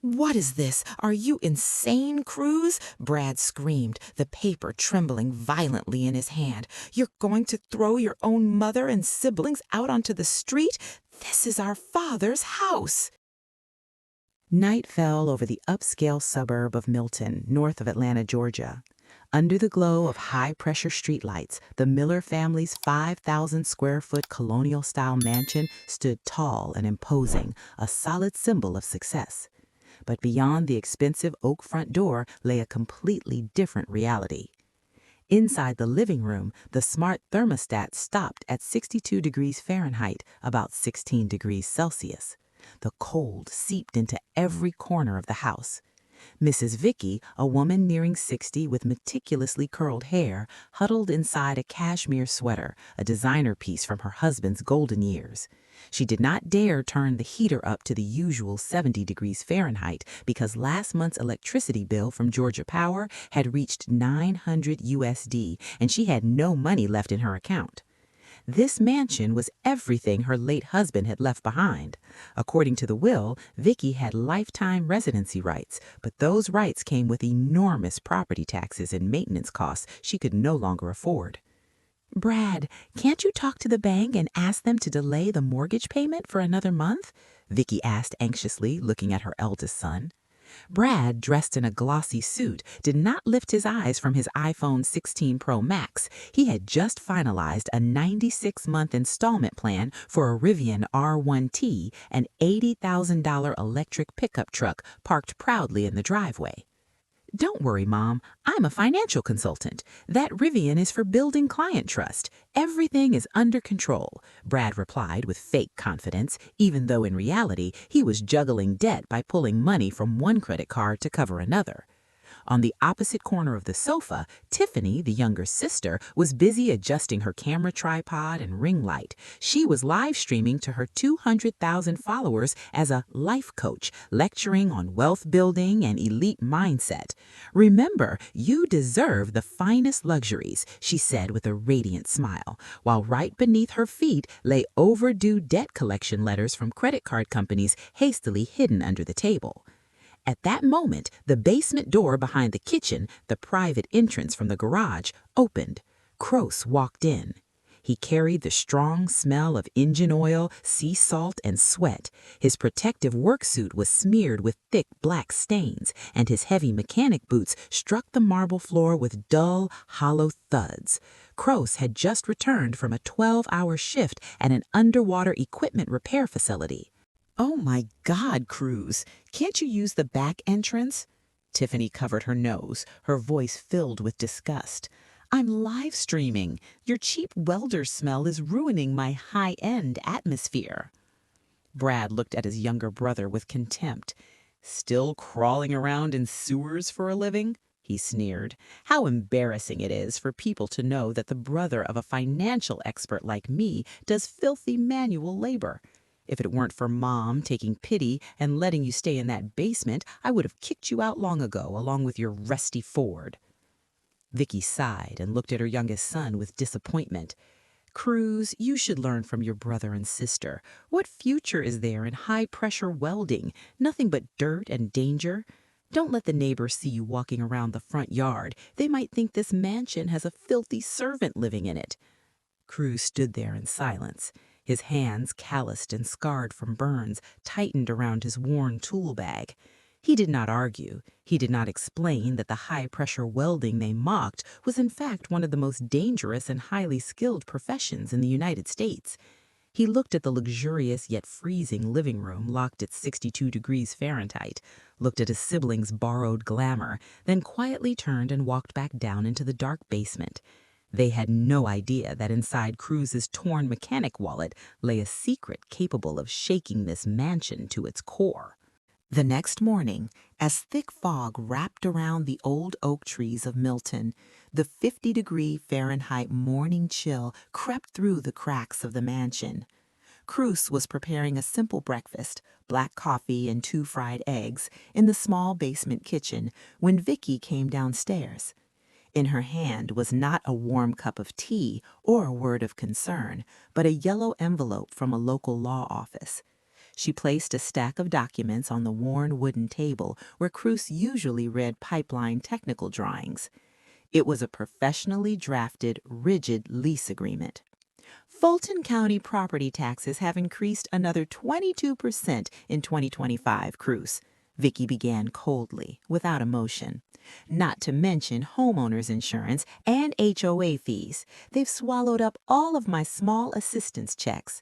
"What is this? Are you insane, Kroos?" Brad screamed, the paper trembling violently in his hand. "You're going to throw your own mother and siblings out onto the street? This is our father's house." Night fell over the upscale suburb of Milton, north of Atlanta, Georgia. Under the glow of high-pressure streetlights, the Miller family's 5,000-square-foot colonial-style mansion stood tall and imposing, a solid symbol of success. But beyond the expensive oak front door lay a completely different reality. Inside the living room, the smart thermostat stopped at 62 degrees Fahrenheit, about 16 degrees Celsius. The cold seeped into every corner of the house. Mrs. Vicky, a woman nearing 60 with meticulously curled hair, huddled inside a cashmere sweater, a designer piece from her husband's golden years. She did not dare turn the heater up to the usual 70 degrees Fahrenheit because last month's electricity bill from Georgia Power had reached $900 USD and she had no money left in her account. This mansion was everything her late husband had left behind. According to the will, Vicky had lifetime residency rights, but those rights came with enormous property taxes and maintenance costs she could no longer afford. "Brad, can't you talk to the bank and ask them to delay the mortgage payment for another month?" Vicky asked anxiously, looking at her eldest son. Brad, dressed in a glossy suit, did not lift his eyes from his iPhone 16 Pro Max. He had just finalized a 96-month installment plan for a Rivian R1T, an $80,000 electric pickup truck parked proudly in the driveway. "Don't worry, Mom. I'm a financial consultant. That Rivian is for building client trust. Everything is under control," Brad replied with fake confidence, even though in reality he was juggling debt by pulling money from one credit card to cover another. On the opposite corner of the sofa, Tiffany, the younger sister, was busy adjusting her camera tripod and ring light. She was live streaming to her 200,000 followers as a life coach, lecturing on wealth building and elite mindset. "Remember, you deserve the finest luxuries," she said with a radiant smile, while right beneath her feet lay overdue debt collection letters from credit card companies hastily hidden under the table. At that moment, the basement door behind the kitchen, the private entrance from the garage, opened. Kroos walked in. He carried the strong smell of engine oil, sea salt, and sweat. His protective work suit was smeared with thick black stains, and his heavy mechanic boots struck the marble floor with dull, hollow thuds. Kroos had just returned from a 12-hour shift at an underwater equipment repair facility. "Oh my God, Kroos, can't you use the back entrance?" Tiffany covered her nose, her voice filled with disgust. "I'm live streaming. Your cheap welder smell is ruining my high-end atmosphere." Brad looked at his younger brother with contempt. "Still crawling around in sewers for a living?" he sneered. "How embarrassing it is for people to know that the brother of a financial expert like me does filthy manual labor. If it weren't for Mom taking pity and letting you stay in that basement, I would have kicked you out long ago, along with your rusty Ford." Vicky sighed and looked at her youngest son with disappointment. "Kroos, you should learn from your brother and sister. What future is there in high-pressure welding? Nothing but dirt and danger. Don't let the neighbors see you walking around the front yard. They might think this mansion has a filthy servant living in it." Kroos stood there in silence. His hands, calloused and scarred from burns, tightened around his worn tool bag. He did not argue. He did not explain that the high-pressure welding they mocked was in fact one of the most dangerous and highly skilled professions in the United States. He looked at the luxurious yet freezing living room locked at 62 degrees Fahrenheit, looked at his siblings' borrowed glamour, then quietly turned and walked back down into the dark basement. They had no idea that inside Kroos's torn mechanic wallet lay a secret capable of shaking this mansion to its core. The next morning, as thick fog wrapped around the old oak trees of Milton, the 50-degree Fahrenheit morning chill crept through the cracks of the mansion. Kroos was preparing a simple breakfast, black coffee and 2 fried eggs, in the small basement kitchen when Vicky came downstairs. In her hand was not a warm cup of tea or a word of concern, but a yellow envelope from a local law office. She placed a stack of documents on the worn wooden table where Kroos usually read pipeline technical drawings. It was a professionally drafted, rigid lease agreement. Fulton County property taxes have increased another 22% in 2025, Kroos. Vicky began coldly, without emotion. Not to mention homeowners insurance and HOA fees. They've swallowed up all of my small assistance checks.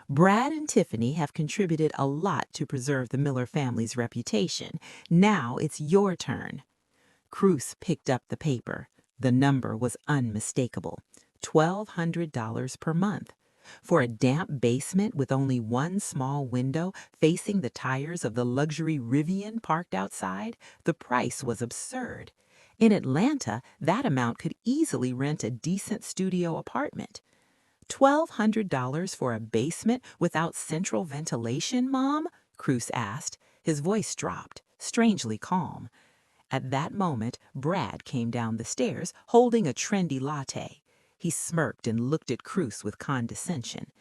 Brad and Tiffany have contributed a lot to preserve the Miller family's reputation. Now it's your turn. Kroos picked up the paper. The number was unmistakable. $1,200 per month. For a damp basement with only one small window facing the tires of the luxury Rivian parked outside, the price was absurd. In Atlanta, that amount could easily rent a decent studio apartment. $1,200 for a basement without central ventilation, Mom? Kroos asked. His voice dropped, strangely calm. At that moment, Brad came down the stairs holding a trendy latte. He smirked and looked at Kroos with condescension.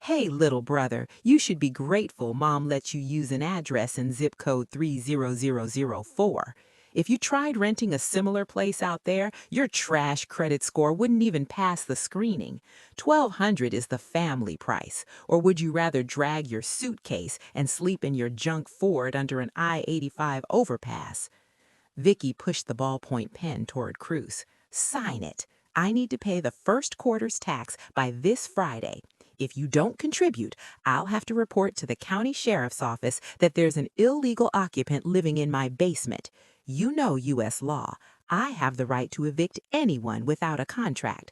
Hey, little brother, you should be grateful Mom let you use an address in zip code 30004. If you tried renting a similar place out there, your trash credit score wouldn't even pass the screening. $1,200 is the family price. Or would you rather drag your suitcase and sleep in your junk Ford under an I-85 overpass? Vicky pushed the ballpoint pen toward Kroos. Sign it. I need to pay the first quarter's tax by this Friday. If you don't contribute, I'll have to report to the county sheriff's office that there's an illegal occupant living in my basement. You know U.S. law. I have the right to evict anyone without a contract.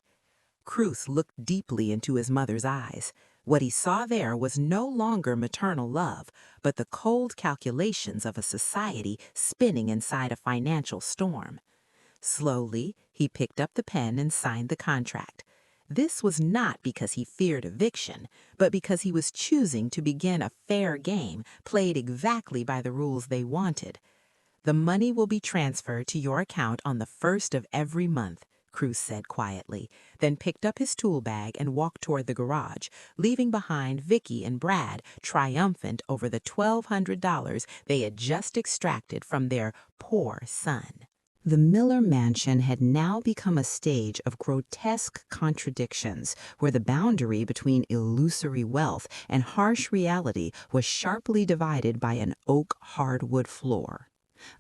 Kroos looked deeply into his mother's eyes. What he saw there was no longer maternal love, but the cold calculations of a society spinning inside a financial storm. Slowly, he picked up the pen and signed the contract. This was not because he feared eviction, but because he was choosing to begin a fair game played exactly by the rules they wanted. The money will be transferred to your account on the first of every month, Kroos said quietly, then picked up his tool bag and walked toward the garage, leaving behind Vicky and Brad triumphant over the $1,200 they had just extracted from their poor son. The Miller mansion had now become a stage of grotesque contradictions, where the boundary between illusory wealth and harsh reality was sharply divided by an oak hardwood floor.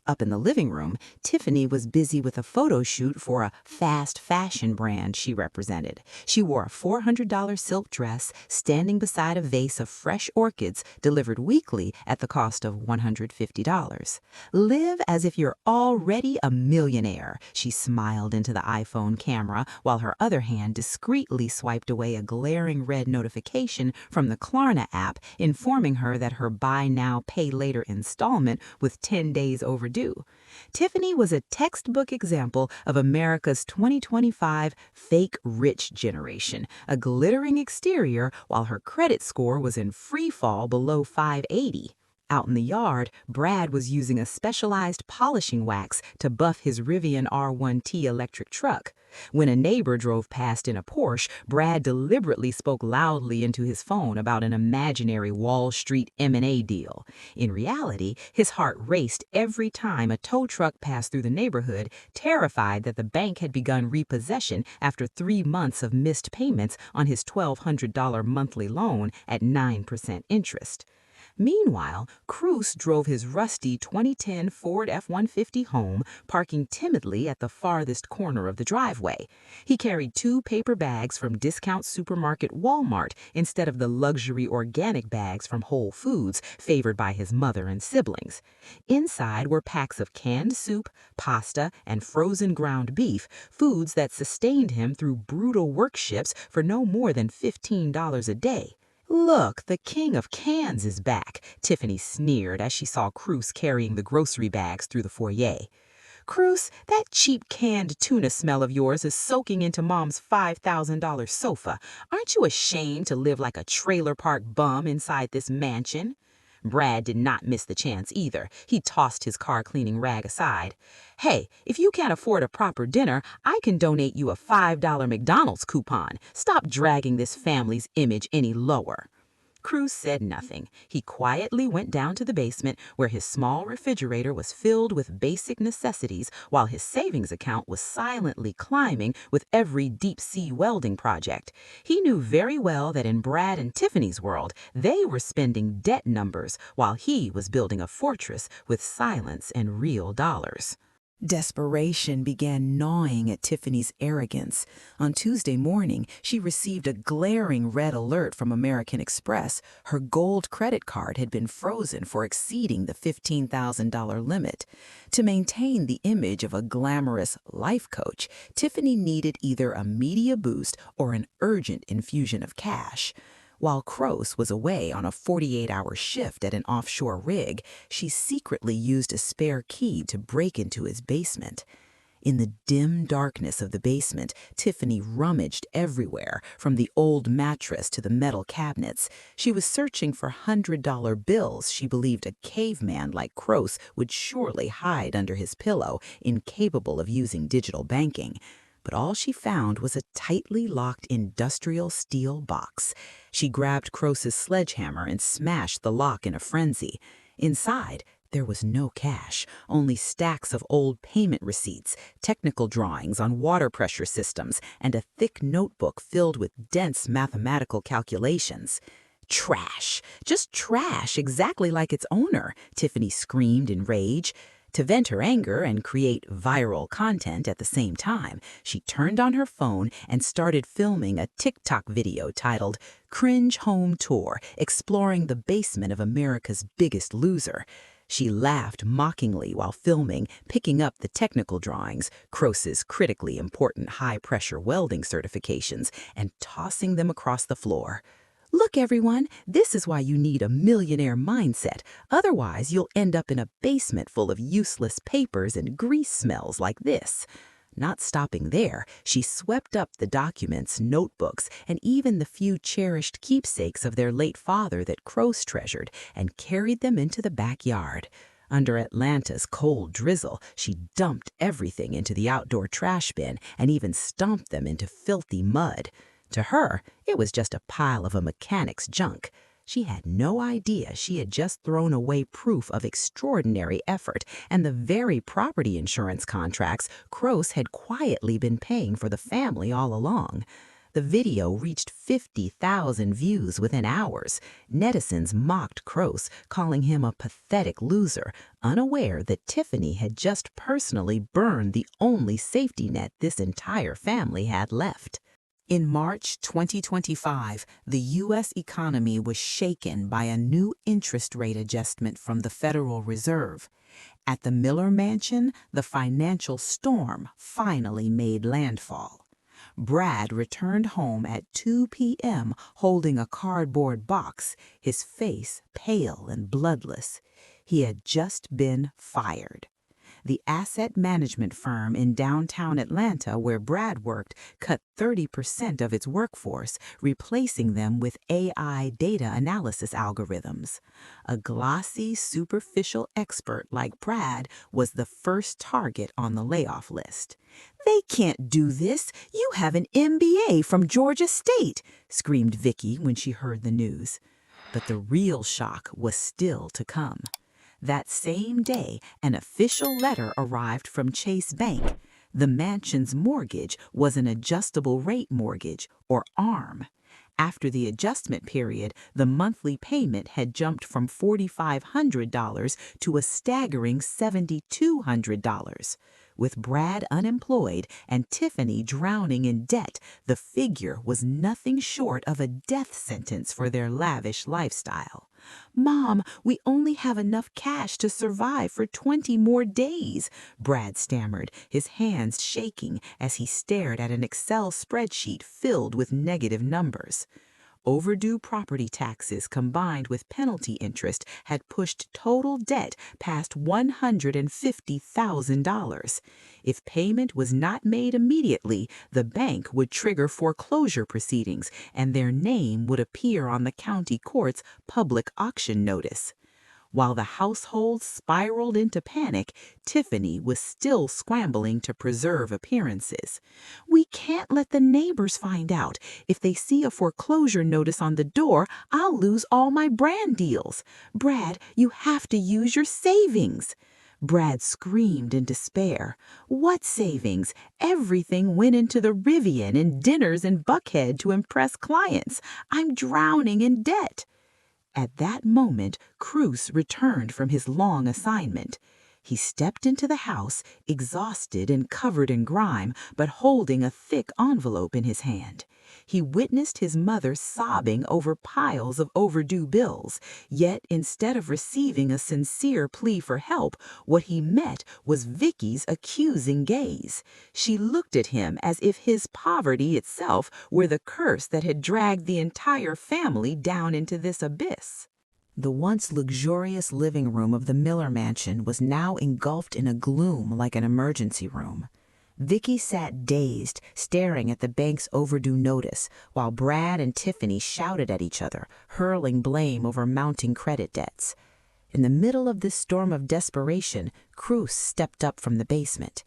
Up in the living room, Tiffany was busy with a photo shoot for a fast fashion brand she represented. She wore a $400 silk dress, standing beside a vase of fresh orchids delivered weekly at the cost of $150. Live as if you're already a millionaire, she smiled into the iPhone camera while her other hand discreetly swiped away a glaring red notification from the Klarna app informing her that her buy now, pay later installment was 10 days overdue. Tiffany was a textbook example of America's 2025 fake rich generation, a glittering exterior while her credit score was in free fall below 580. Out in the yard, Brad was using a specialized polishing wax to buff his Rivian R1T electric truck. When a neighbor drove past in a Porsche, Brad deliberately spoke loudly into his phone about an imaginary Wall Street M&A deal. In reality, his heart raced every time a tow truck passed through the neighborhood, terrified that the bank had begun repossession after 3 months of missed payments on his $1,200 monthly loan at 9% interest. Meanwhile, Kroos drove his rusty 2010 Ford F-150 home, parking timidly at the farthest corner of the driveway. He carried 2 paper bags from discount supermarket Walmart instead of the luxury organic bags from Whole Foods favored by his mother and siblings. Inside were packs of canned soup, pasta, and frozen ground beef, foods that sustained him through brutal work shifts for no more than $15 a day. Look, the king of cans is back, Tiffany sneered as she saw Kroos carrying the grocery bags through the foyer. Kroos, that cheap canned tuna smell of yours is soaking into Mom's $5,000 sofa. Aren't you ashamed to live like a trailer park bum inside this mansion? Brad did not miss the chance either. He tossed his car cleaning rag aside. Hey, if you can't afford a proper dinner, I can donate you a $5 McDonald's coupon. Stop dragging this family's image any lower. Kroos said nothing. He quietly went down to the basement where his small refrigerator was filled with basic necessities while his savings account was silently climbing with every deep-sea welding project. He knew very well that in Brad and Tiffany's world, they were spending debt numbers while he was building a fortress with silence and real dollars. Desperation began gnawing at Tiffany's arrogance. On Tuesday morning, she received a glaring red alert from American Express. Her gold credit card had been frozen for exceeding the $15,000 limit. To maintain the image of a glamorous life coach, Tiffany needed either a media boost or an urgent infusion of cash. While Kroos was away on a 48-hour shift at an offshore rig, she secretly used a spare key to break into his basement. In the dim darkness of the basement, Tiffany rummaged everywhere, from the old mattress to the metal cabinets. She was searching for $100 bills she believed a caveman like Kroos would surely hide under his pillow, incapable of using digital banking. But all she found was a tightly locked industrial steel box. She grabbed Kroos's sledgehammer and smashed the lock in a frenzy. Inside, there was no cash, only stacks of old payment receipts, technical drawings on water pressure systems, and a thick notebook filled with dense mathematical calculations. Trash! Just trash, exactly like its owner, Tiffany screamed in rage. To vent her anger and create viral content at the same time, she turned on her phone and started filming a TikTok video titled "Cringe Home Tour," exploring the basement of America's biggest loser. She laughed mockingly while filming, picking up the technical drawings, Kroos's critically important high-pressure welding certifications, and tossing them across the floor. Look, everyone, this is why you need a millionaire mindset. Otherwise, you'll end up in a basement full of useless papers and grease smells like this. Not stopping there, she swept up the documents, notebooks, and even the few cherished keepsakes of their late father that Kroos treasured and carried them into the backyard. Under Atlanta's cold drizzle, she dumped everything into the outdoor trash bin and even stomped them into filthy mud. To her, it was just a pile of a mechanic's junk. She had no idea she had just thrown away proof of extraordinary effort and the very property insurance contracts Kroos had quietly been paying for the family all along. The video reached 50,000 views within hours. Netizens mocked Kroos, calling him a pathetic loser, unaware that Tiffany had just personally burned the only safety net this entire family had left. In March 2025, the U.S. economy was shaken by a new interest rate adjustment from the Federal Reserve. At the Miller Mansion, the financial storm finally made landfall. Brad returned home at 2 p.m. holding a cardboard box, his face pale and bloodless. He had just been fired. The asset management firm in downtown Atlanta where Brad worked cut 30% of its workforce, replacing them with AI data analysis algorithms. A glossy, superficial expert like Brad was the first target on the layoff list. "They can't do this. You have an MBA from Georgia State," screamed Vicky when she heard the news. But the real shock was still to come. That same day, an official letter arrived from Chase Bank. The mansion's mortgage was an adjustable rate mortgage, or ARM. After the adjustment period, the monthly payment had jumped from $4,500 to a staggering $7,200. With Brad unemployed and Tiffany drowning in debt, the figure was nothing short of a death sentence for their lavish lifestyle. "Mom, we only have enough cash to survive for 20 more days," Brad stammered, his hands shaking as he stared at an Excel spreadsheet filled with negative numbers. Overdue property taxes combined with penalty interest had pushed total debt past $150,000. If payment was not made immediately, the bank would trigger foreclosure proceedings and their name would appear on the county court's public auction notice. While the household spiraled into panic, Tiffany was still scrambling to preserve appearances. "We can't let the neighbors find out. If they see a foreclosure notice on the door, I'll lose all my brand deals. Brad, you have to use your savings." Brad screamed in despair. "What savings? Everything went into the Rivian and dinners in Buckhead to impress clients. I'm drowning in debt." At that moment, Kroos returned from his long assignment. He stepped into the house, exhausted and covered in grime, but holding a thick envelope in his hand. He witnessed his mother sobbing over piles of overdue bills, yet instead of receiving a sincere plea for help, what he met was Vicky's accusing gaze. She looked at him as if his poverty itself were the curse that had dragged the entire family down into this abyss. The once luxurious living room of the Miller mansion was now engulfed in a gloom like an emergency room. Vicky sat dazed, staring at the bank's overdue notice, while Brad and Tiffany shouted at each other, hurling blame over mounting credit debts. In the middle of this storm of desperation, Kroos stepped up from the basement.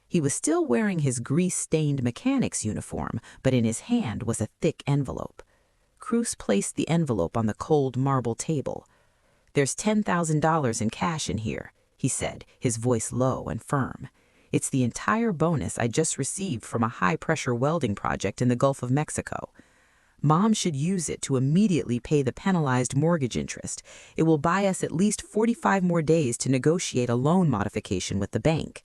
He was still wearing his grease-stained mechanic's uniform, but in his hand was a thick envelope. Kroos placed the envelope on the cold marble table. "There's $10,000 in cash in here," he said, his voice low and firm. "It's the entire bonus I just received from a high-pressure welding project in the Gulf of Mexico. Mom should use it to immediately pay the penalized mortgage interest. It will buy us at least 45 more days to negotiate a loan modification with the bank."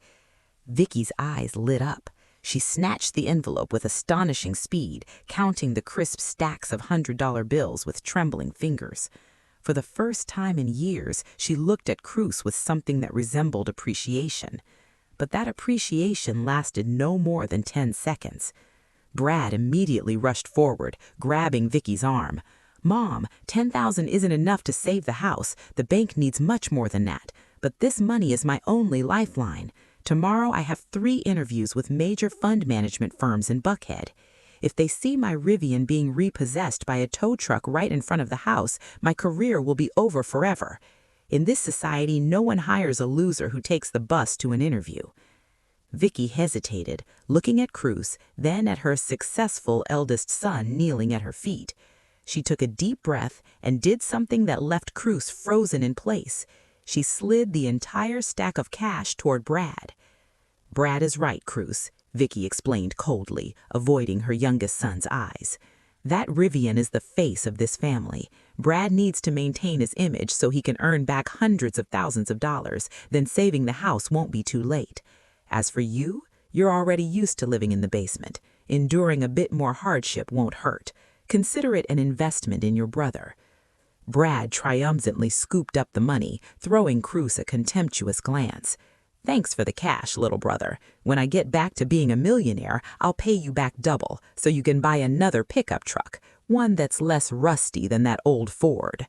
Vicky's eyes lit up. She snatched the envelope with astonishing speed, counting the crisp stacks of $100 bills with trembling fingers. For the first time in years, she looked at Kroos with something that resembled appreciation. But that appreciation lasted no more than 10 seconds. Brad immediately rushed forward, grabbing Vicky's arm. "Mom, 10,000 isn't enough to save the house. The bank needs much more than that. But this money is my only lifeline. Tomorrow I have 3 interviews with major fund management firms in Buckhead. If they see my Rivian being repossessed by a tow truck right in front of the house, my career will be over forever. In this society, no one hires a loser who takes the bus to an interview." Vicky hesitated, looking at Kroos, then at her successful eldest son kneeling at her feet. She took a deep breath and did something that left Kroos frozen in place. She slid the entire stack of cash toward Brad. "Brad is right, Kroos," Vicky explained coldly, avoiding her youngest son's eyes. "That Rivian is the face of this family. Brad needs to maintain his image so he can earn back hundreds of thousands of dollars, then saving the house won't be too late. As for you, you're already used to living in the basement. Enduring a bit more hardship won't hurt. Consider it an investment in your brother." Brad triumphantly scooped up the money, throwing Kroos a contemptuous glance. "Thanks for the cash, little brother. When I get back to being a millionaire, I'll pay you back double, so you can buy another pickup truck, one that's less rusty than that old Ford."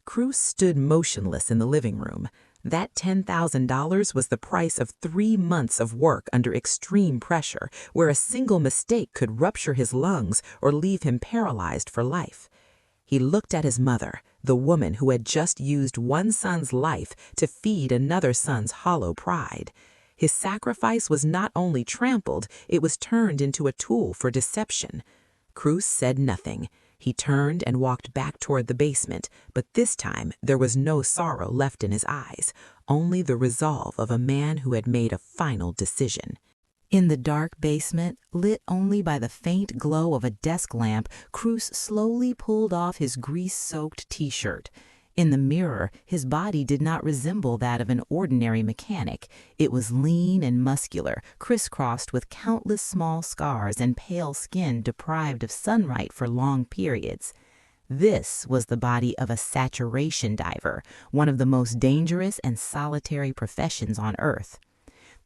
Kroos stood motionless in the living room. That $10,000 was the price of 3 months of work under extreme pressure, where a single mistake could rupture his lungs or leave him paralyzed for life. He looked at his mother, the woman who had just used one son's life to feed another son's hollow pride. His sacrifice was not only trampled, it was turned into a tool for deception. Kroos said nothing. He turned and walked back toward the basement, but this time there was no sorrow left in his eyes, only the resolve of a man who had made a final decision. In the dark basement, lit only by the faint glow of a desk lamp, Kroos slowly pulled off his grease-soaked t-shirt. In the mirror, his body did not resemble that of an ordinary mechanic. It was lean and muscular, crisscrossed with countless small scars and pale skin deprived of sunlight for long periods. This was the body of a saturation diver, one of the most dangerous and solitary professions on Earth.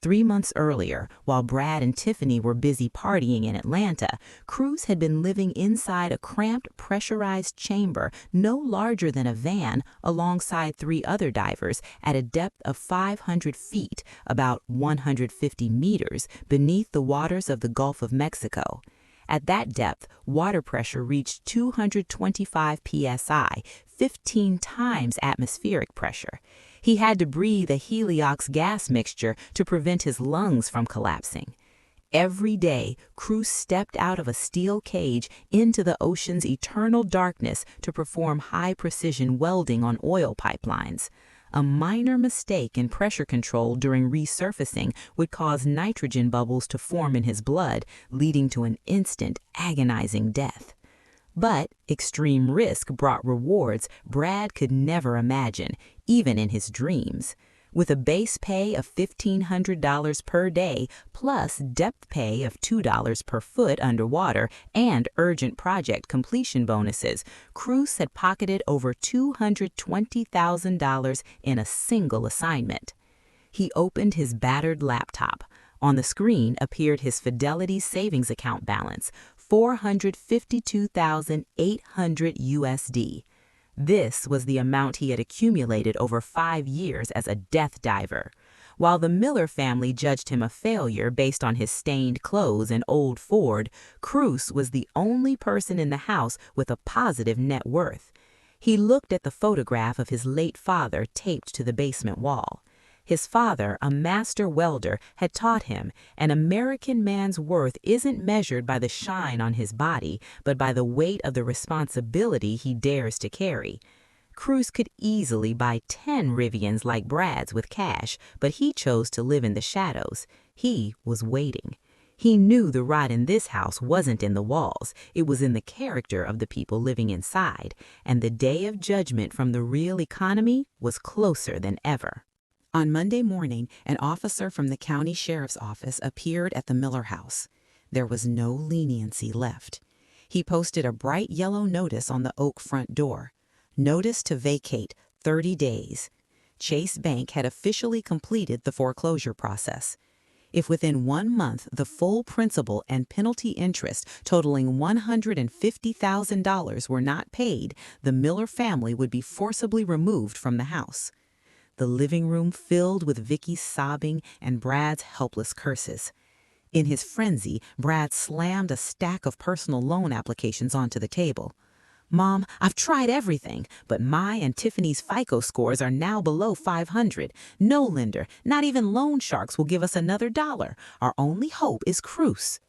3 months earlier, while Brad and Tiffany were busy partying in Atlanta, Kroos had been living inside a cramped, pressurized chamber no larger than a van alongside 3 other divers at a depth of 500 feet, about 150 meters, beneath the waters of the Gulf of Mexico. At that depth, water pressure reached 225 psi, 15 times atmospheric pressure. He had to breathe a heliox gas mixture to prevent his lungs from collapsing. Every day, Kroos stepped out of a steel cage into the ocean's eternal darkness to perform high-precision welding on oil pipelines. A minor mistake in pressure control during resurfacing would cause nitrogen bubbles to form in his blood, leading to an instant, agonizing death. But extreme risk brought rewards Brad could never imagine, even in his dreams. With a base pay of $1,500 per day, plus depth pay of $2 per foot underwater and urgent project completion bonuses, Kroos had pocketed over $220,000 in a single assignment. He opened his battered laptop. On the screen appeared his Fidelity savings account balance, $452,800 USD. This was the amount he had accumulated over 5 years as a death diver. While the Miller family judged him a failure based on his stained clothes and old Ford, Kroos was the only person in the house with a positive net worth. He looked at the photograph of his late father taped to the basement wall. His father, a master welder, had taught him an American man's worth isn't measured by the shine on his body, but by the weight of the responsibility he dares to carry. Kroos could easily buy 10 Rivians like Brad's with cash, but he chose to live in the shadows. He was waiting. He knew the rot in this house wasn't in the walls, it was in the character of the people living inside, and the day of judgment from the real economy was closer than ever. On Monday morning, an officer from the county sheriff's office appeared at the Miller house. There was no leniency left. He posted a bright yellow notice on the oak front door. Notice to vacate 30 days. Chase Bank had officially completed the foreclosure process. If within 1 month the full principal and penalty interest totaling $150,000 were not paid, the Miller family would be forcibly removed from the house. The living room filled with Vicky's sobbing and Brad's helpless curses. In his frenzy, Brad slammed a stack of personal loan applications onto the table. "Mom, I've tried everything, but my and Tiffany's FICO scores are now below 500. No lender, not even loan sharks will give us another dollar. Our only hope is Kroos."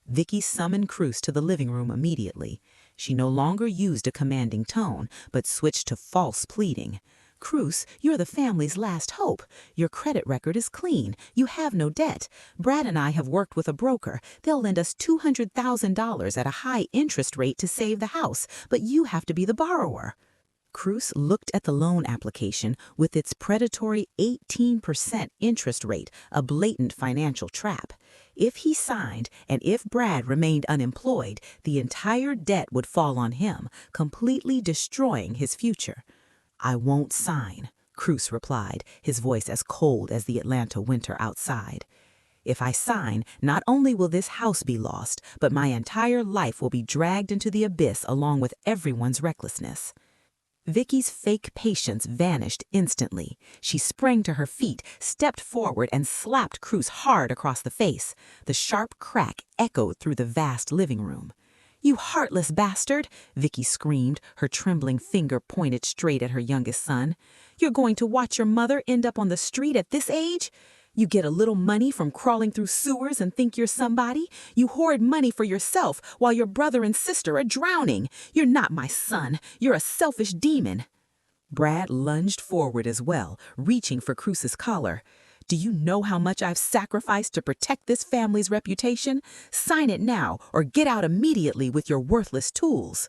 Vicky summoned Kroos to the living room immediately. She no longer used a commanding tone, but switched to false pleading. "Kroos, you're the family's last hope. Your credit record is clean. You have no debt. Brad and I have worked with a broker. They'll lend us $200,000 at a high interest rate to save the house, but you have to be the borrower." Kroos looked at the loan application with its predatory 18% interest rate, a blatant financial trap. If he signed, and if Brad remained unemployed, the entire debt would fall on him, completely destroying his future. "I won't sign," Kroos replied, his voice as cold as the Atlanta winter outside. "If I sign, not only will this house be lost, but my entire life will be dragged into the abyss along with everyone's recklessness." Vicky's fake patience vanished instantly. She sprang to her feet, stepped forward, and slapped Kroos hard across the face. The sharp crack echoed through the vast living room. "You heartless bastard!" Vicky screamed, her trembling finger pointed straight at her youngest son. "You're going to watch your mother end up on the street at this age? You get a little money from crawling through sewers and think you're somebody? You hoard money for yourself while your brother and sister are drowning. You're not my son. You're a selfish demon." Brad lunged forward as well, reaching for Kroos's collar. "Do you know how much I've sacrificed to protect this family's reputation? Sign it now or get out immediately with your worthless tools."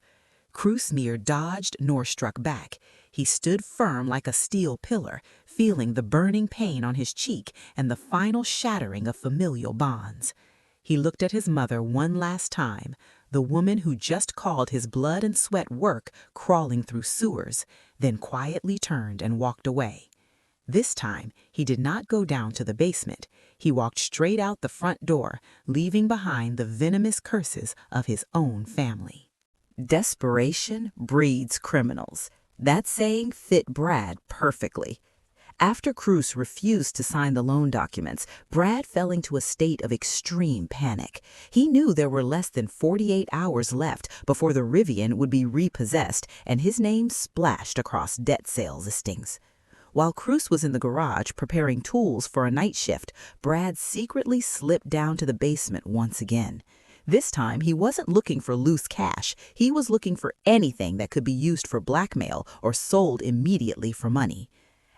Kroos neither dodged nor struck back. He stood firm like a steel pillar, feeling the burning pain on his cheek and the final shattering of familial bonds. He looked at his mother one last time, the woman who just called his blood and sweat work crawling through sewers, then quietly turned and walked away. This time, he did not go down to the basement. He walked straight out the front door, leaving behind the venomous curses of his own family. Desperation breeds criminals. That saying fit Brad perfectly. After Kroos refused to sign the loan documents, Brad fell into a state of extreme panic. He knew there were less than 48 hours left before the Rivian would be repossessed and his name splashed across debt sales listings. While Kroos was in the garage preparing tools for a night shift, Brad secretly slipped down to the basement once again. This time, he wasn't looking for loose cash. He was looking for anything that could be used for blackmail or sold immediately for money.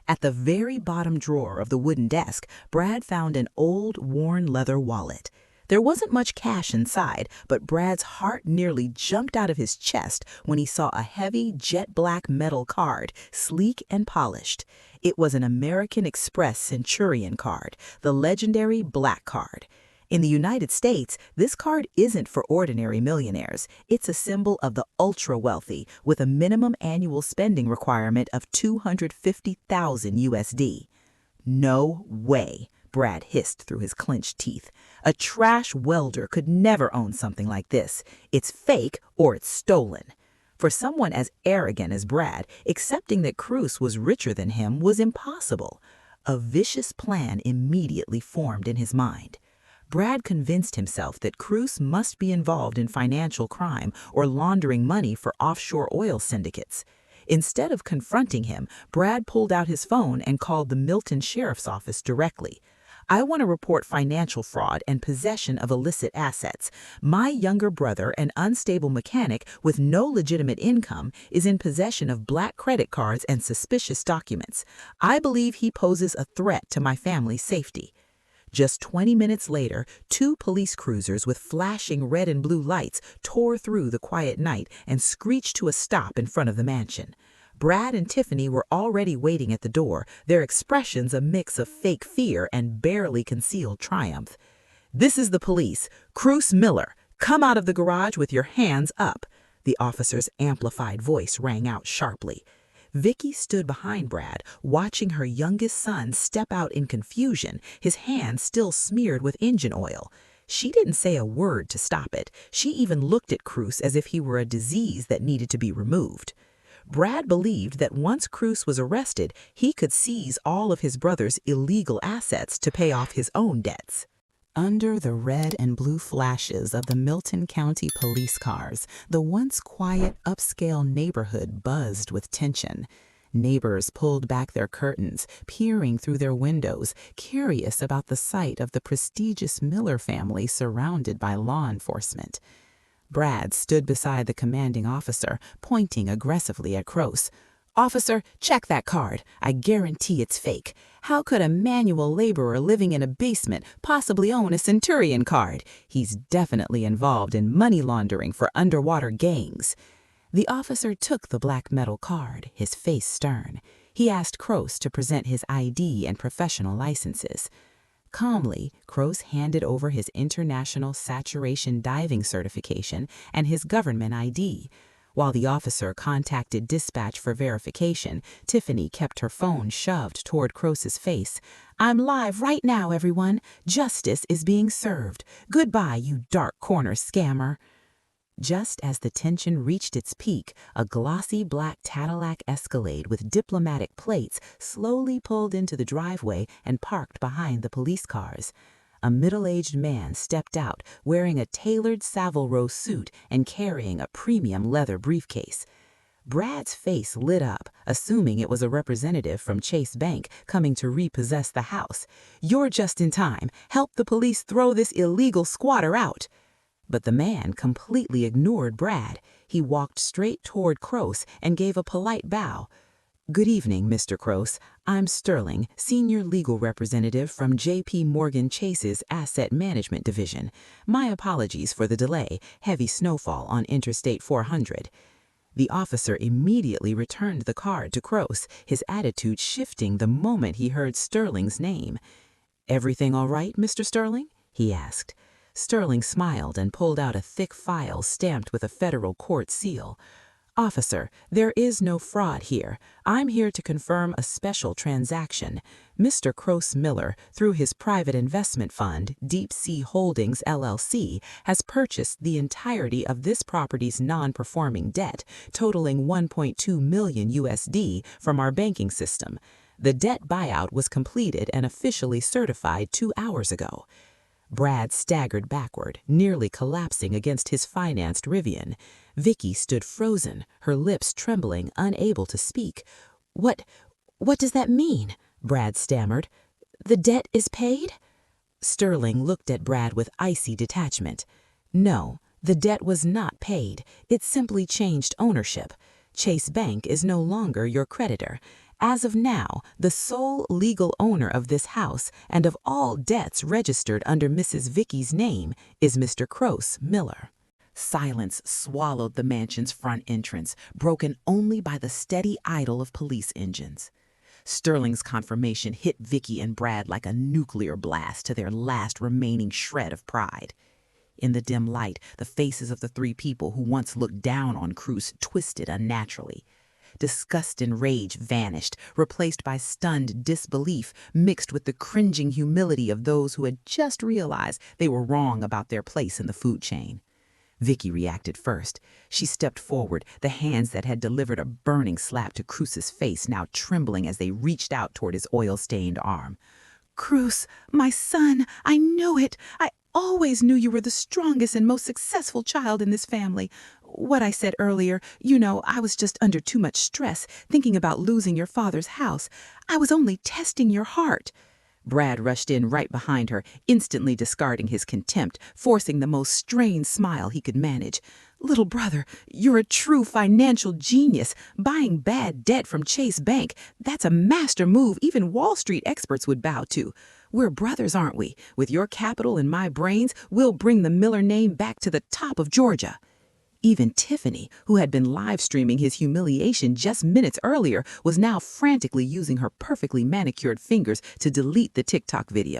At the very bottom drawer of the wooden desk, Brad found an old, worn leather wallet. There wasn't much cash inside, but Brad's heart nearly jumped out of his chest when he saw a heavy, jet-black metal card, sleek and polished. It was an American Express Centurion card, the legendary Black Card. In the United States, this card isn't for ordinary millionaires. It's a symbol of the ultra-wealthy, with a minimum annual spending requirement of $250,000 USD. No way, Brad hissed through his clenched teeth. A trash welder could never own something like this. It's fake or it's stolen. For someone as arrogant as Brad, accepting that Kroos was richer than him was impossible. A vicious plan immediately formed in his mind. Brad convinced himself that Kroos must be involved in financial crime or laundering money for offshore oil syndicates. Instead of confronting him, Brad pulled out his phone and called the Milton Sheriff's Office directly. "I want to report financial fraud and possession of illicit assets. My younger brother, an unstable mechanic with no legitimate income, is in possession of black credit cards and suspicious documents. I believe he poses a threat to my family's safety." Just 20 minutes later, 2 police cruisers with flashing red and blue lights tore through the quiet night and screeched to a stop in front of the mansion. Brad and Tiffany were already waiting at the door, their expressions a mix of fake fear and barely concealed triumph. "This is the police. Kroos Miller, come out of the garage with your hands up," the officer's amplified voice rang out sharply. Vicky stood behind Brad, watching her youngest son step out in confusion, his hands still smeared with engine oil. She didn't say a word to stop it. She even looked at Kroos as if he were a disease that needed to be removed. Brad believed that once Kroos was arrested, he could seize all of his brother's illegal assets to pay off his own debts. Under the red and blue flashes of the Milton County police cars, the once quiet, upscale neighborhood buzzed with tension. Neighbors pulled back their curtains, peering through their windows, curious about the sight of the prestigious Miller family surrounded by law enforcement. Brad stood beside the commanding officer, pointing aggressively at Kroos. "Officer, check that card. I guarantee it's fake. How could a manual laborer living in a basement possibly own a Centurion card? He's definitely involved in money laundering for underwater gangs." The officer took the black metal card, his face stern. He asked Kroos to present his ID and professional licenses. Calmly, Kroos handed over his international saturation diving certification and his government ID. While the officer contacted dispatch for verification, Tiffany kept her phone shoved toward Kroos's face. "I'm live right now, everyone. Justice is being served. Goodbye, you dark corner scammer." Just as the tension reached its peak, a glossy black Cadillac Escalade with diplomatic plates slowly pulled into the driveway and parked behind the police cars. A middle-aged man stepped out, wearing a tailored Savile Row suit and carrying a premium leather briefcase. Brad's face lit up, assuming it was a representative from Chase Bank coming to repossess the house. "You're just in time. Help the police throw this illegal squatter out." But the man completely ignored Brad. He walked straight toward Kroos and gave a polite bow. "Good evening, Mr. Kroos. I'm Sterling, Senior Legal Representative from J.P. Morgan Chase's Asset Management Division. My apologies for the delay. Heavy snowfall on Interstate 400. The officer immediately returned the card to Kroos, his attitude shifting the moment he heard Sterling's name. "Everything all right, Mr. Sterling?" he asked. Sterling smiled and pulled out a thick file stamped with a federal court seal. "Officer, there is no fraud here. I'm here to confirm a special transaction. Mr. Kroos Miller, through his private investment fund, Deep Sea Holdings, LLC, has purchased the entirety of this property's non-performing debt, totaling $1.2 million USD, from our banking system. The debt buyout was completed and officially certified 2 hours ago. Brad staggered backward, nearly collapsing against his financed Rivian. Vicky stood frozen, her lips trembling, unable to speak. What does that mean?" Brad stammered. "The debt is paid?" Sterling looked at Brad with icy detachment. "No, the debt was not paid. It simply changed ownership. Chase Bank is no longer your creditor. As of now, the sole legal owner of this house and of all debts registered under Mrs. Vicky's name is Mr. Kroos Miller." Silence swallowed the mansion's front entrance, broken only by the steady idle of police engines. Sterling's confirmation hit Vicky and Brad like a nuclear blast to their last remaining shred of pride. In the dim light, the faces of the three people who once looked down on Kroos twisted unnaturally. Disgust and rage vanished, replaced by stunned disbelief mixed with the cringing humility of those who had just realized they were wrong about their place in the food chain. Vicky reacted first. She stepped forward, the hands that had delivered a burning slap to Kroos's face now trembling as they reached out toward his oil-stained arm. "Kroos, my son, I knew it. I always knew you were the strongest and most successful child in this family. What I said earlier, I was just under too much stress, thinking about losing your father's house. I was only testing your heart." Brad rushed in right behind her, instantly discarding his contempt, forcing the most strained smile he could manage. "Little brother, you're a true financial genius. Buying bad debt from Chase Bank, that's a master move even Wall Street experts would bow to. We're brothers, aren't we? With your capital and my brains, we'll bring the Miller name back to the top of Georgia." Even Tiffany, who had been live streaming his humiliation just minutes earlier, was now frantically using her perfectly manicured fingers to delete the TikTok video.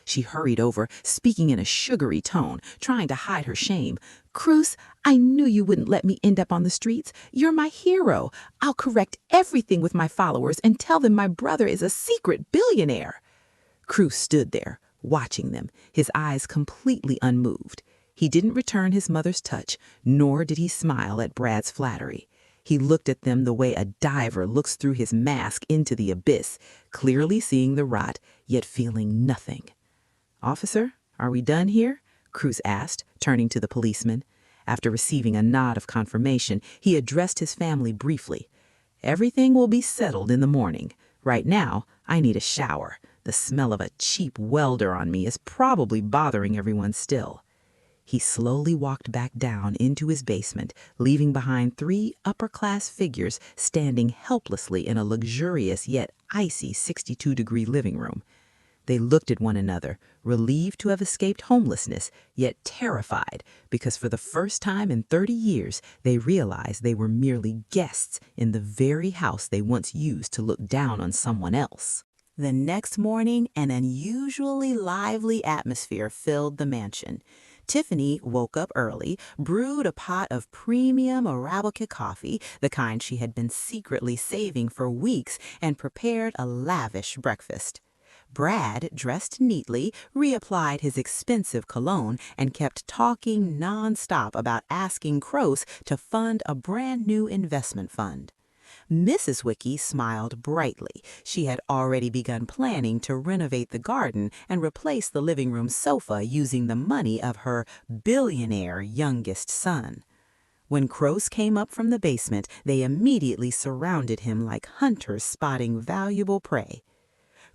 She hurried over, speaking in a sugary tone, trying to hide her shame. "Kroos, I knew you wouldn't let me end up on the streets. You're my hero. I'll correct everything with my followers and tell them my brother is a secret billionaire." Kroos stood there, watching them, his eyes completely unmoved. He didn't return his mother's touch, nor did he smile at Brad's flattery. He looked at them the way a diver looks through his mask into the abyss, clearly seeing the rot, yet feeling nothing. "Officer, are we done here?" Kroos asked, turning to the policeman. After receiving a nod of confirmation, he addressed his family briefly. "Everything will be settled in the morning. Right now, I need a shower. The smell of a cheap welder on me is probably bothering everyone still." He slowly walked back down into his basement, leaving behind 3 upper-class figures standing helplessly in a luxurious yet icy 62-degree living room. They looked at one another, relieved to have escaped homelessness, yet terrified because for the first time in 30 years they realized they were merely guests in the very house they once used to look down on someone else. The next morning, an unusually lively atmosphere filled the mansion. Tiffany woke up early, brewed a pot of premium Arabica coffee, the kind she had been secretly saving for weeks, and prepared a lavish breakfast. Brad dressed neatly, reapplied his expensive cologne, and kept talking nonstop about asking Kroos to fund a brand new investment fund. Mrs. Wicke smiled brightly. She had already begun planning to renovate the garden and replace the living room sofa using the money of her billionaire youngest son. When Kroos came up from the basement, they immediately surrounded him like hunters spotting valuable prey.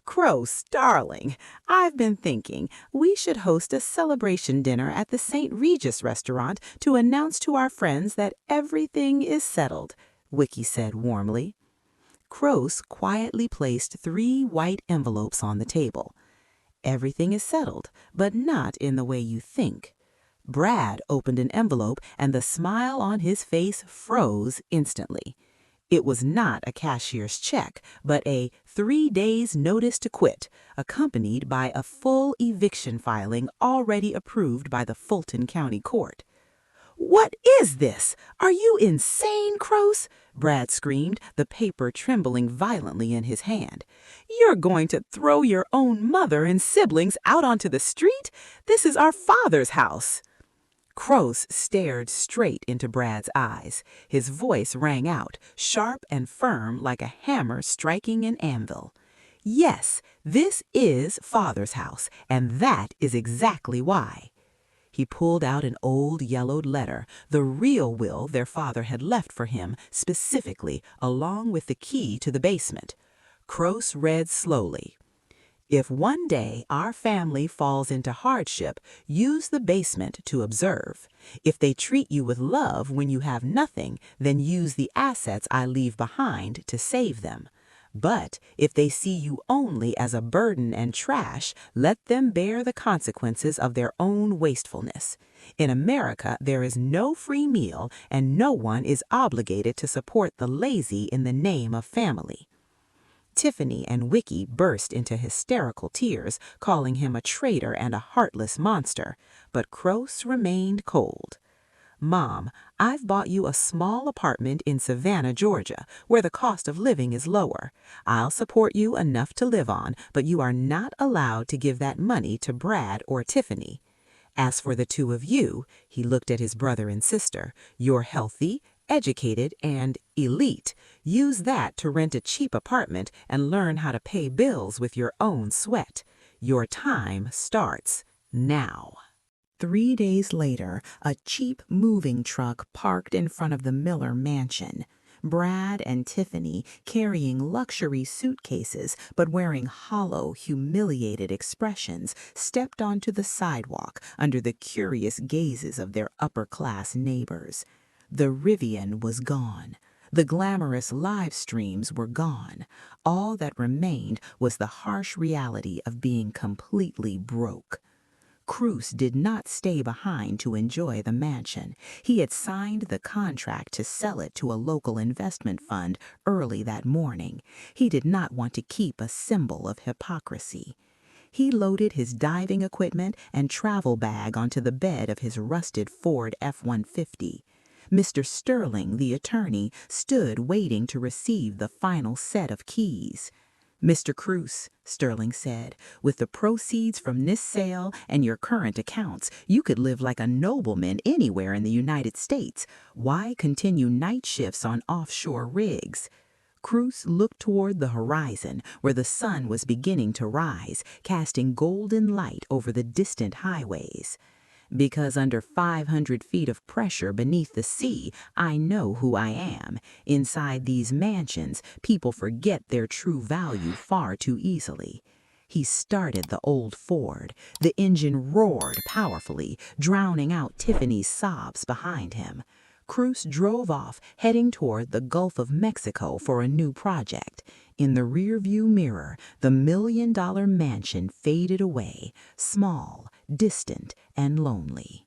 "Kroos, darling, I've been thinking we should host a celebration dinner at the St. Regis restaurant to announce to our friends that everything is settled," Wicke said warmly. Kroos quietly placed 3 white envelopes on the table. "Everything is settled, but not in the way you think." Brad opened an envelope and the smile on his face froze instantly. It was not a cashier's check, but a 3 days notice to quit, accompanied by a full eviction filing already approved by the Fulton County Court. "What is this? Are you insane, Kroos?" Brad screamed, the paper trembling violently in his hand. "You're going to throw your own mother and siblings out onto the street? This is our father's house." Kroos stared straight into Brad's eyes. His voice rang out, sharp and firm like a hammer striking an anvil. Yes, this is Father's house, and that is exactly why. He pulled out an old yellowed letter, the real will their father had left for him specifically, along with the key to the basement. Kroos read slowly. If one day our family falls into hardship, use the basement to observe. If they treat you with love when you have nothing, then use the assets I leave behind to save them. But if they see you only as a burden and trash, let them bear the consequences of their own wastefulness. In America, there is no free meal, and no one is obligated to support the lazy in the name of family. Tiffany and Vicky burst into hysterical tears, calling him a traitor and a heartless monster, but Kroos remained cold. Mom, I've bought you a small apartment in Savannah, Georgia, where the cost of living is lower. I'll support you enough to live on, but you are not allowed to give that money to Brad or Tiffany. As for the two of you, he looked at his brother and sister, you're healthy, educated, and elite. Use that to rent a cheap apartment and learn how to pay bills with your own sweat. Your time starts now. 3 days later, a cheap moving truck parked in front of the Miller mansion. Brad and Tiffany, carrying luxury suitcases but wearing hollow, humiliated expressions, stepped onto the sidewalk under the curious gazes of their upper-class neighbors. The Rivian was gone. The glamorous live streams were gone. All that remained was the harsh reality of being completely broke. Kroos did not stay behind to enjoy the mansion. He had signed the contract to sell it to a local investment fund early that morning. He did not want to keep a symbol of hypocrisy. He loaded his diving equipment and travel bag onto the bed of his rusted Ford F-150. Mr. Sterling, the attorney, stood waiting to receive the final set of keys. Mr. Kroos, Sterling said, with the proceeds from this sale and your current accounts, you could live like a nobleman anywhere in the United States. Why continue night shifts on offshore rigs? Kroos looked toward the horizon, where the sun was beginning to rise, casting golden light over the distant highways. Because under 500 feet of pressure beneath the sea, I know who I am. Inside these mansions, people forget their true value far too easily. He started the old Ford. The engine roared powerfully, drowning out Tiffany's sobs behind him. Kroos drove off, heading toward the Gulf of Mexico for a new project. In the rearview mirror, the million-dollar mansion faded away, small, distant, and lonely.